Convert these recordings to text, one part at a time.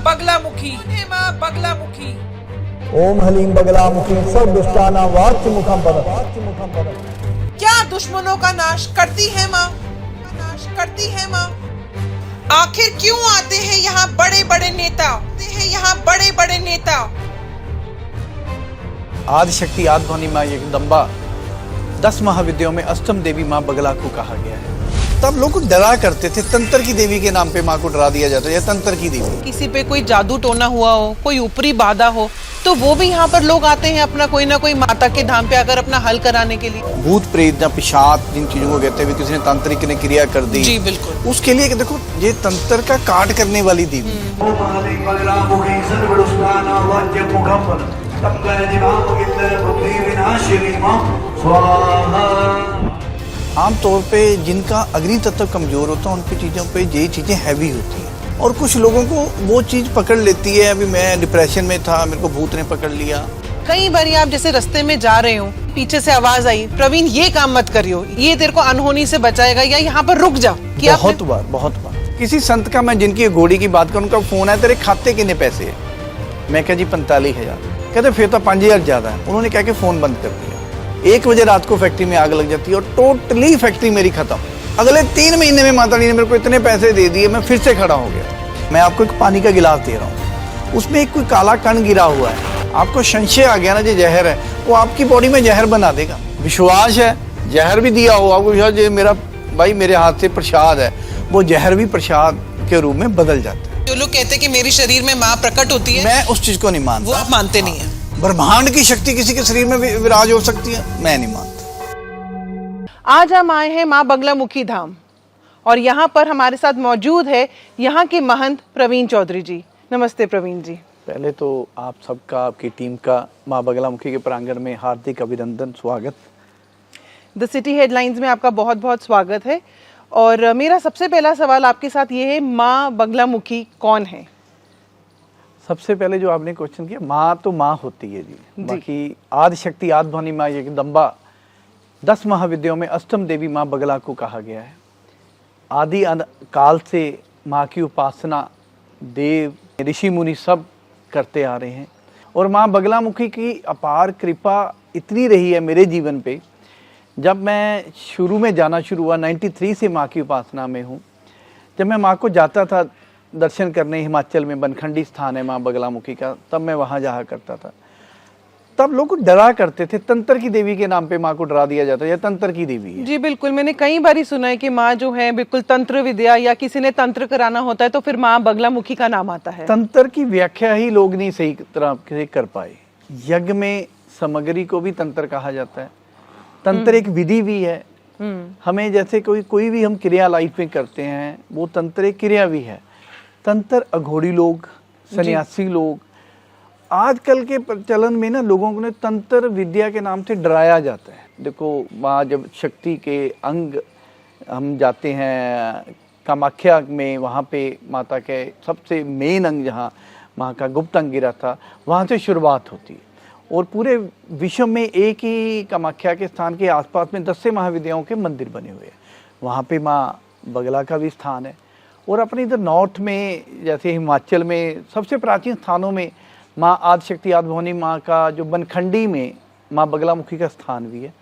बगलामुखी, हे माँ बगलामुखी। ओम हलीम बगलामुखी सर्वदुष्टानां वाच्यमुखं पद। क्या दुश्मनों का नाश करती है माँ, नाश करती है माँ। आखिर क्यों आते हैं यहाँ बड़े बड़े नेता, यहाँ बड़े बड़े नेता। आदिशक्ति आद्भवानी माँ जगदम्बा 10 महाविद्याओं में अष्टम देवी माँ बगला को कहा गया है। तब लोग डरा करते थे, तंत्र की देवी के नाम पे माँ को डरा दिया जाता है, यह तंत्र की देवी। किसी पे कोई जादू टोना हुआ हो, कोई ऊपरी बाधा हो, तो वो भी यहाँ पर लोग आते हैं अपना कोई ना कोई माता के धाम पे आकर अपना हल कराने के लिए। भूत प्रेत या पिशाच जिन चीजों को कहते हैं, किसी ने तांत्रिक ने क्रिया कर दी, जी बिल्कुल, उसके लिए देखो ये तंत्र का काट करने वाली देवी। आमतौर पे जिनका अग्नि तत्व कमजोर होता है उनकी चीजों पे ये चीजें हैवी होती हैं, और कुछ लोगों को वो चीज पकड़ लेती है। अभी मैं डिप्रेशन में था, मेरे को भूत ने पकड़ लिया। कई बार आप जैसे रास्ते में जा रहे हो, पीछे से आवाज आई, प्रवीण ये काम मत करियो, ये तेरे को अनहोनी से बचाएगा, या यहाँ पर रुक जा। बहुत बार किसी संत का, मैं जिनकी घोड़ी की बात करूँ, उनका फोन है, तेरे खाते कितने पैसे है? मैं कहा जी 45,000। कहते फिर तो 5,000 ज्यादा है। उन्होंने कहा कि फोन बंद कर दिया। 1 बजे रात को फैक्ट्री में आग लग जाती है और टोटली फैक्ट्री मेरी खत्म। अगले 3 महीने में माता रानी ने मेरे को इतने पैसे दे दिए, मैं फिर से खड़ा हो गया। मैं आपको एक पानी का गिलास दे रहा हूँ, उसमें एक कोई काला कण गिरा हुआ है, आपको संशय आ गया ना ये जहर है, वो आपकी बॉडी में जहर बना देगा। विश्वास है, जहर भी दिया हो आपको, विश्वास ये मेरा भाई मेरे हाथ से प्रसाद है, वो जहर भी प्रसाद के रूप में बदल जाता है। जो लोग कहते हैं कि मेरे शरीर में माँ प्रकट होती है, मैं उस चीज को नहीं मानता। वो आप मानते नहीं है। ब्रह्मांड की शक्ति किसी के शरीर में विराज हो सकती है, मैं नहीं मानता। आज हम आए हैं माँ बगलामुखी धाम, और यहाँ पर हमारे साथ मौजूद है यहाँ के महंत प्रवीण चौधरी जी। नमस्ते प्रवीण जी। पहले तो आप सबका, आपकी टीम का माँ बगलामुखी के प्रांगण में हार्दिक अभिनंदन, स्वागत। द सिटी हेडलाइंस में आपका बहुत बहुत स्वागत है। और मेरा सबसे पहला सवाल आपके साथ ये है, माँ बगलामुखी कौन है? सबसे पहले जो आपने क्वेश्चन किया, माँ तो माँ होती है जी। बाकी आदिशक्ति आद्भवानी माँ जगदम्बा 10 महाविद्याओं में अष्टम देवी माँ बगला को कहा गया है। आदि काल से माँ की उपासना देव ऋषि मुनि सब करते आ रहे हैं, और माँ बगलामुखी की अपार कृपा इतनी रही है मेरे जीवन पे। जब मैं शुरू में जाना शुरू हुआ, 93 से माँ की उपासना में हूँ। जब मैं माँ को जाता था दर्शन करने, हिमाचल में बनखंडी स्थान है माँ बगलामुखी का, तब मैं वहाँ जाया करता था। तब लोग डरा करते थे, तंत्र की देवी के नाम पे माँ को डरा दिया जाता है, यह तंत्र की देवी है। जी बिल्कुल, मैंने कई बार ही सुना है कि माँ जो है बिल्कुल तंत्र विद्या, या किसी ने तंत्र कराना होता है तो फिर माँ बगलामुखी का नाम आता है। तंत्र की व्याख्या ही लोग नहीं सही तरह से कर पाए। यज्ञ में सामग्री को भी तंत्र कहा जाता है। तंत्र एक विधि भी है। हमें जैसे कोई भी हम क्रिया लाइफ में करते हैं, वो तंत्र एक क्रिया भी है। तंत्र अघोड़ी लोग, सन्यासी लोग, आजकल के प्रचलन में ना लोगों को तंत्र विद्या के नाम से डराया जाता है। देखो वहाँ जब शक्ति के अंग हम जाते हैं कामाख्या में, वहाँ पे माता के सबसे मेन अंग जहाँ माँ का गुप्त अंग गिरा था, वहाँ से शुरुआत होती है। और पूरे विश्व में एक ही कामाख्या के स्थान के आसपास में 10 से महाविद्याओं के मंदिर बने हुए हैं। वहाँ पे माँ बगला का भी स्थान है। और अपने इधर नॉर्थ में जैसे हिमाचल में सबसे प्राचीन स्थानों में माँ आदिशक्ति आद्भवानी माँ का जो बनखंडी में माँ बगलामुखी का स्थान भी है।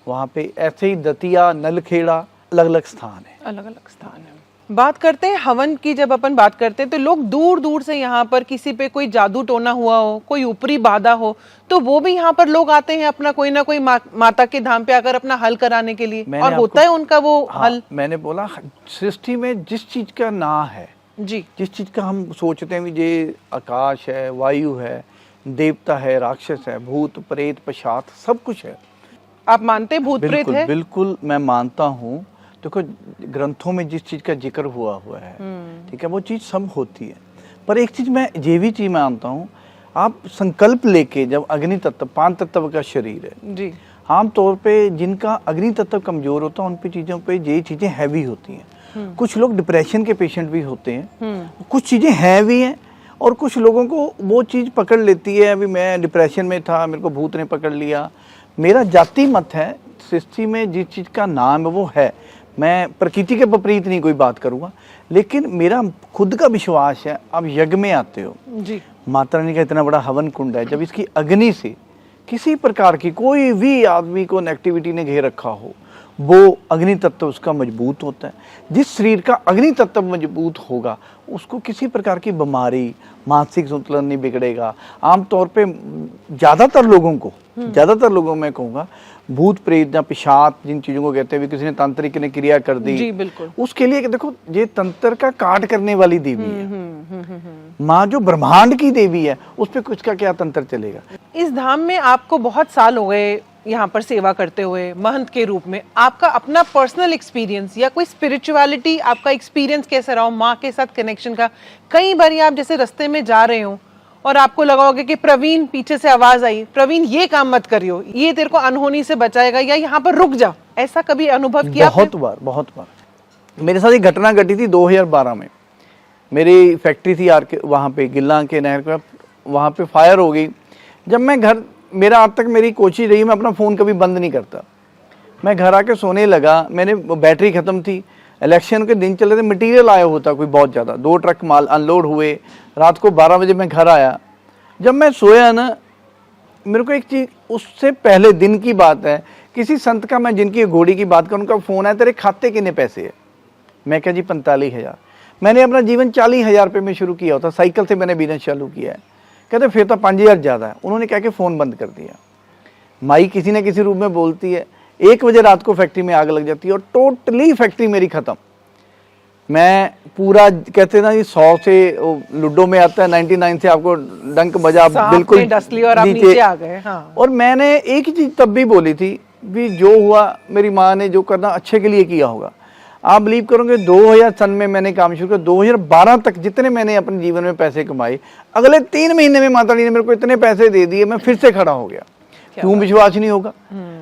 वहाँ पे ऐसे ही दतिया, नलखेड़ा अलग अलग स्थान है। अलग अलग स्थान है। बात करते हैं हवन की। जब अपन बात करते हैं तो लोग दूर दूर से यहाँ पर, किसी पे कोई जादू टोना हुआ हो, कोई ऊपरी बाधा हो, तो वो भी यहाँ पर लोग आते हैं अपना कोई ना कोई माता के धाम पे आकर अपना हल कराने के लिए, और होता है उनका वो हल। मैंने बोला सृष्टि में जिस चीज का ना है जी, जिस चीज का हम सोचते हैं ये आकाश है, वायु है, देवता है, राक्षस है, भूत प्रेत पिशाच, सब कुछ है। आप मानते भूत प्रेत है? बिल्कुल मैं मानता हूँ। देखो ग्रंथों में जिस चीज का जिक्र हुआ है, ठीक है, वो चीज सब होती है। पर एक चीज मैं ये भी चीज मानता हूँ, आप संकल्प लेके जब अग्नि तत्व 5 तत्व का शरीर है जी, आमतौर पे जिनका अग्नि तत्व कमजोर होता है उन पे चीजों पे ये चीजें हैवी होती हैं। कुछ लोग डिप्रेशन के पेशेंट भी होते हैं, कुछ चीजें हैवी हैं, और कुछ लोगों को वो चीज पकड़ लेती है। अभी मैं डिप्रेशन में था, मेरे को भूत ने पकड़ लिया। मेरा जाति मत है, सृष्टि में जिस चीज का नाम है वो है। मैं प्रकृति के विपरीत नहीं कोई बात करूँगा, लेकिन मेरा खुद का विश्वास है। आप यज्ञ में आते हो जी, माता रानी का इतना बड़ा हवन कुंड है, जब इसकी अग्नि से किसी प्रकार की कोई भी आदमी को नेगेटिविटी ने घेर रखा हो, वो अग्नि तत्व उसका मजबूत होता है। जिस शरीर का अग्नि तत्व मजबूत होगा उसको किसी प्रकार की बीमारी, मानसिक संतुलन नहीं बिगड़ेगा। आमतौर पे ज़्यादातर लोगों में कहूँगा भूत प्रेत या पिशाच जिन चीज़ों को कहते हैं, किसी ने तांत्रिक ने क्रिया कर दी, जी बिल्कुल, उसके लिए देखो ये तंत्र का काट करने वाली देवी है। माँ जो ब्रह्मांड की देवी है उस पर कुछ का क्या तंत्र चलेगा। इस धाम में आपको बहुत साल हो गए यहाँ पर सेवा करते हुए महंत के रूप में। आपका अपना पर्सनल एक्सपीरियंस या कोई स्पिरिचुअलिटी आपका एक्सपीरियंस कैसा रहा माँ के साथ कनेक्शन का? कई बार आप जैसे रास्ते में जा रहे हो और आपको लगा होगा कि प्रवीण, पीछे से आवाज आई, प्रवीण ये काम मत करियो, ये तेरे को अनहोनी से बचाएगा, या यहाँ पर रुक जा, ऐसा कभी अनुभव किया? बहुत बार मेरे साथ एक घटना घटी थी 2012 में। मेरी फैक्ट्री थी वहाँ पे गिल्ला के नहर पर, वहाँ पे फायर हो गई। जब मैं घर, मेरा आज तक मेरी कोशिश रही, मैं अपना फ़ोन कभी बंद नहीं करता। मैं घर आके सोने लगा, मैंने बैटरी ख़त्म थी, इलेक्शन के दिन चल रहे थे, मटेरियल आया होता कोई बहुत ज़्यादा, 2 ट्रक माल अनलोड हुए। रात को 12 बजे मैं घर आया। जब मैं सोया ना, मेरे को एक चीज़, उससे पहले दिन की बात है, किसी संत का, मैं जिनकी घोड़ी की बात करूँ, उनका फ़ोन आया, तेरे खाते कितने पैसे है? मैं कहा जी 45,000। मैंने अपना जीवन 40,000 रुपये में शुरू किया होता, साइकिल से मैंने बिजनेस चालू किया है। कहते फिर तो 5,000 ज़्यादा है। उन्होंने कह के फ़ोन बंद कर दिया। माई किसी न किसी रूप में बोलती है। 1 बजे रात को फैक्ट्री में आग लग जाती है और टोटली फैक्ट्री मेरी ख़त्म। मैं पूरा, कहते ना, ये 100 से लूडो में आता है, 99 से आपको डंक बजा, बिल्कुल डस लिया और आप नीचे आ गए। हाँ। और मैंने एक ही चीज़ तब भी बोली थी भी जो हुआ मेरी माँ ने जो करना अच्छे के लिए किया होगा। आप बिलीव करोगे 2000 सन में मैंने काम शुरू किया, 2012 तक जितने मैंने अपने जीवन में पैसे कमाए, अगले 3 महीने में माता रानी ने मेरे को इतने पैसे दे दिए, मैं फिर से खड़ा हो गया। क्यों विश्वास नहीं होगा?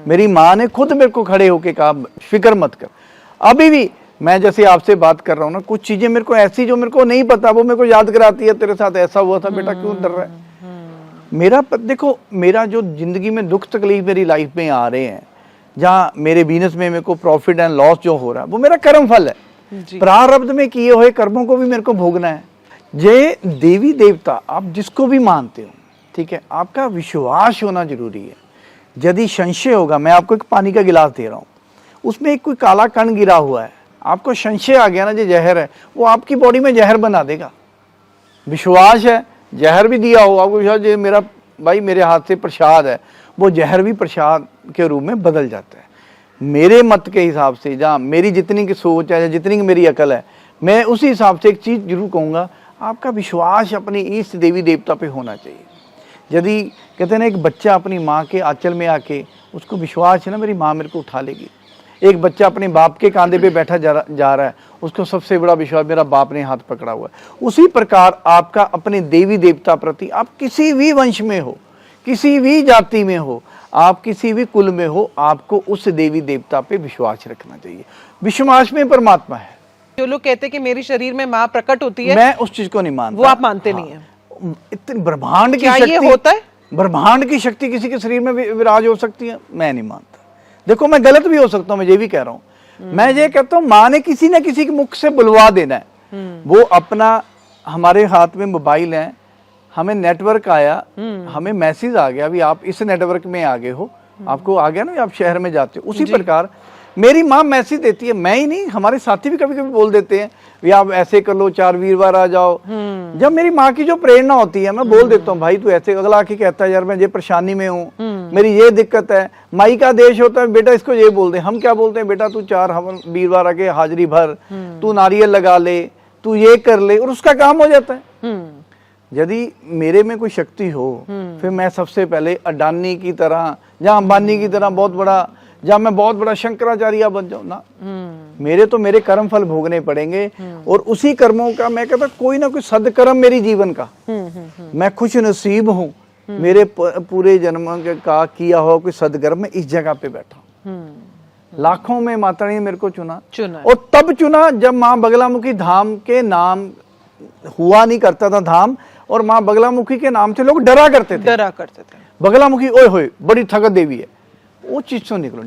मेरी माँ ने खुद मेरे को खड़े होके कहा फिक्र मत कर। अभी भी मैं जैसे आपसे बात कर रहा हूँ ना, कुछ चीजें मेरे को ऐसी जो मेरे को नहीं पता, वो मेरे को याद कराती है, तेरे साथ ऐसा हुआ था बेटा, क्यों डर रहा है? मेरा देखो, मेरा जो जिंदगी में दुख तकलीफ मेरी लाइफ में आ रहे हैं, जहाँ मेरे बिजनेस में मेरे को प्रॉफिट एंड लॉस जो हो रहा है, वो मेरा कर्म फल है। प्रारब्ध में किए हुए कर्मों को भी मेरे को भोगना है। ये देवी देवता आप जिसको भी मानते हो, ठीक है, आपका विश्वास होना जरूरी है। यदि संशय होगा, मैं आपको एक पानी का गिलास दे रहा हूँ, उसमें एक कोई काला कण गिरा हुआ है, आपको संशय आ गया ना जो जहर है, वो आपकी बॉडी में जहर बना देगा। विश्वास है, जहर भी दिया हो आपको, विश्वास ये मेरा भाई मेरे हाथ से प्रसाद है, वो जहर भी प्रसाद के रूप में बदल जाता है। मेरे मत के हिसाब से, जहाँ मेरी जितनी की सोच है, जितनी की मेरी अकल है, मैं उसी हिसाब से एक चीज़ जरूर कहूँगा, आपका विश्वास अपनी इस देवी देवता पे होना चाहिए। यदि कहते हैं ना, एक बच्चा अपनी माँ के आंचल में आके, उसको विश्वास है ना मेरी माँ मेरे को उठा लेगी। एक बच्चा अपने बाप के कांधे पे बैठा जा रहा है, उसको सबसे बड़ा विश्वास मेरा बाप ने हाथ पकड़ा हुआ है। उसी प्रकार आपका अपने देवी देवता प्रति, आप किसी भी वंश में हो, किसी भी जाति में हो, आप किसी भी कुल में हो, आपको उस देवी देवता पे विश्वास रखना चाहिए। विश्वास में परमात्मा है। जो लोग कहते हैं कि मेरे शरीर में माँ प्रकट होती है, मैं उस चीज को नहीं मानता। वो आप मानते नहीं है? इतनी ब्रह्मांड की शक्ति, ये होता है? ब्रह्मांड की शक्ति किसी के शरीर में विराज हो सकती है? मैं नहीं मानता। देखो, मैं गलत भी हो सकता हूँ, मैं ये भी कह रहा हूँ। मैं ये कहता हूँ, माँ ने किसी न किसी के मुख से बुलवा देना है। वो अपना, हमारे हाथ में मोबाइल है, हमें नेटवर्क आया, हमें मैसेज आ गया, अभी आप इस नेटवर्क में आ गए हो, आपको आ गया ना, आप शहर में जाते हो। उसी प्रकार मेरी माँ मैसेज देती है, मैं ही नहीं, हमारे साथी भी कभी कभी बोल देते हैं, भी आप ऐसे कर लो, 4 वीरवार आ जाओ। जब मेरी माँ की जो प्रेरणा होती है, मैं बोल देता हूँ, भाई तू ऐसे, अगला आके कहता है यार मैं ये परेशानी में हूँ, मेरी ये दिक्कत है। माई का देश होता है, बेटा इसको ये बोल दे। हम क्या बोलते हैं, बेटा तू 4 वीरवार आके हाजिरी भर, तू नारियल लगा ले, तू ये कर ले, और उसका काम हो जाता है। यदि मेरे में कोई शक्ति हो, फिर मैं सबसे पहले अडानी की तरह या अंबानी की तरह बहुत बड़ा, जहाँ मैं बहुत बड़ा शंकराचार्य बन जाऊं ना, मेरे तो मेरे कर्म फल भोगने पड़ेंगे। और उसी कर्मों का, मैं कहता कोई ना कोई सदकर्म मेरी जीवन का, मैं खुश नसीब हूँ, मेरे पूरे जन्म का किया हुआ कोई सदकर्म में इस जगह पे बैठा। लाखों में माता ने मेरे को चुना, और तब चुना जब माँ बगलामुखी धाम के नाम हुआ नहीं करता था धाम, और माँ बगलामुखी के नाम से लोग डरा करते थे। डरा करते थे, बगलामुखी ओए होए बड़ी थकत देवी है, वो चीज से निकलो।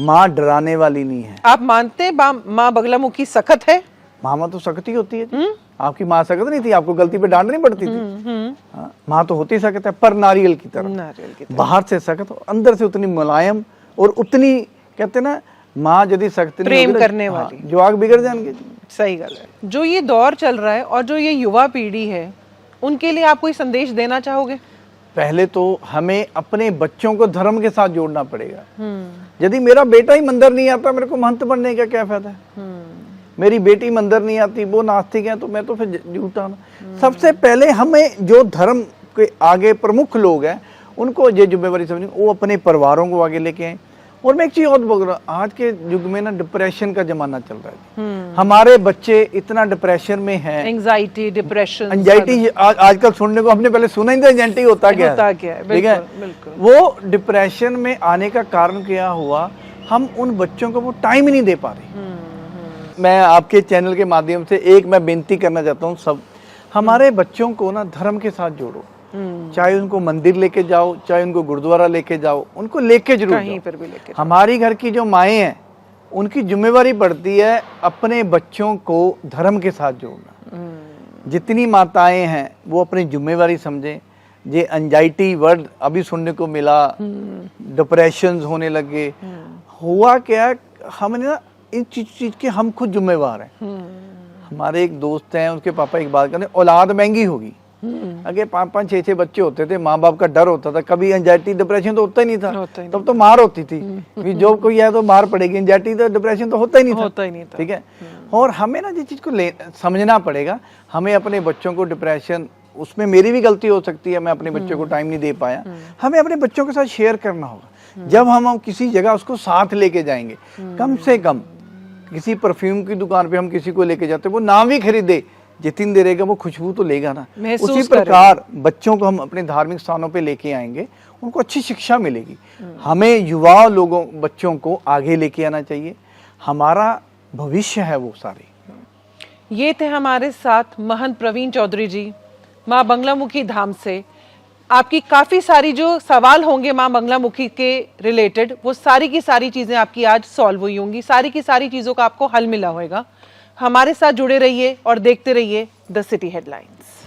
माँ डराने वाली नहीं है। आप मानते माँ बगलामुखी सख्त है? माँ तो सख्त ही होती है जी। आपकी माँ सख्त नहीं थी? आपको गलती पे डांटनी पड़ती थी? हाँ, माँ तो होती सख्त है, पर नारियल की तरह। बाहर से सख्त, अंदर से उतनी मुलायम और उतनी, कहते ना, माँ यदि सख्त नहीं प्रेम होगी करने हाँ, वाली, जवाक बिगड़ जाएंगे। सही गल है। जो ये दौर चल रहा है और जो ये युवा पीढ़ी है, उनके लिए आप कोई संदेश देना चाहोगे? पहले तो हमें अपने बच्चों को धर्म के साथ जोड़ना पड़ेगा। यदि मेरा बेटा ही मंदिर नहीं आता, मेरे को महंत बनने का क्या फायदा है? मेरी बेटी मंदिर नहीं आती, वो नास्तिक है, तो मैं तो फिर झूठा हूं। सबसे पहले हमें जो धर्म के आगे प्रमुख लोग हैं उनको ये जिम्मेवारी समझनी, वो अपने परिवारों को आगे लेके आए। और मैं एक चीज और बोल रहा हूँ, आज के युग में ना डिप्रेशन का जमाना चल रहा है। हमारे बच्चे इतना डिप्रेशन में हैं, एंजाइटी, डिप्रेशन, एंजाइटी आजकल सुनने को, हमने पहले सुना ही था एंजाइटी होता क्या है, ठीक है? वो डिप्रेशन में आने का कारण क्या हुआ, हम उन बच्चों को वो टाइम ही नहीं दे पा रहे। मैं आपके चैनल के माध्यम से एक मैं बेनती करना चाहता हूँ, सब हमारे बच्चों को ना धर्म के साथ जोड़ो। चाहे उनको मंदिर लेके जाओ, चाहे उनको गुरुद्वारा लेके जाओ, उनको लेके जरूर कहीं पर भी लेके। हमारी घर की जो माएँ हैं, उनकी जिम्मेवारी पड़ती है अपने बच्चों को धर्म के साथ जोड़ना। जितनी माताएं हैं वो अपनी जिम्मेवारी समझें। ये एंजाइटी वर्ड अभी सुनने को मिला, डिप्रेशन होने लगे, हुआ क्या, हमने ना इन चीज के हम खुद जिम्मेवार हैं। हमारे एक दोस्त हैं, उसके पापा एक बात करते, औलाद महंगी होगी। अगर 5-5, 6-6 बच्चे होते थे, माँ बाप का डर होता था, कभी एंजाइटी डिप्रेशन तो होता ही नहीं था। तब तो मार होती थी कि जो कोई है तो मार पड़ेगी, एंजाइटी तो डिप्रेशन तो होता ही नहीं था, ठीक है? और हमें ना जिस चीज को समझना पड़ेगा, हमें अपने बच्चों को डिप्रेशन, उसमें मेरी भी गलती हो सकती है, मैं अपने बच्चों को टाइम नहीं दे पाया, हमें अपने बच्चों के साथ शेयर करना होगा। जब हम किसी जगह उसको साथ लेके जाएंगे, कम से कम किसी परफ्यूम की दुकान पे हम किसी को लेके जाते, वो नाम भी खरीदे, जितनी दे रहेगा वो खुशबू तो लेगा ना। उसी प्रकार बच्चों को हम अपने धार्मिक स्थानों पे लेके आएंगे, उनको अच्छी शिक्षा मिलेगी। हमें युवा लोगों, बच्चों को आगे लेके आना चाहिए, हमारा भविष्य है वो सारे। ये थे हमारे साथ महंत प्रवीण चौधरी जी, माँ बगलामुखी धाम से। आपकी काफ़ी सारी जो सवाल होंगे माँ बगलामुखी के रिलेटेड, वो सारी की सारी चीज़ें आपकी आज सॉल्व हुई होंगी, सारी की सारी चीज़ों का आपको हल मिला होगा। हमारे साथ जुड़े रहिए और देखते रहिए द सिटी हेडलाइन।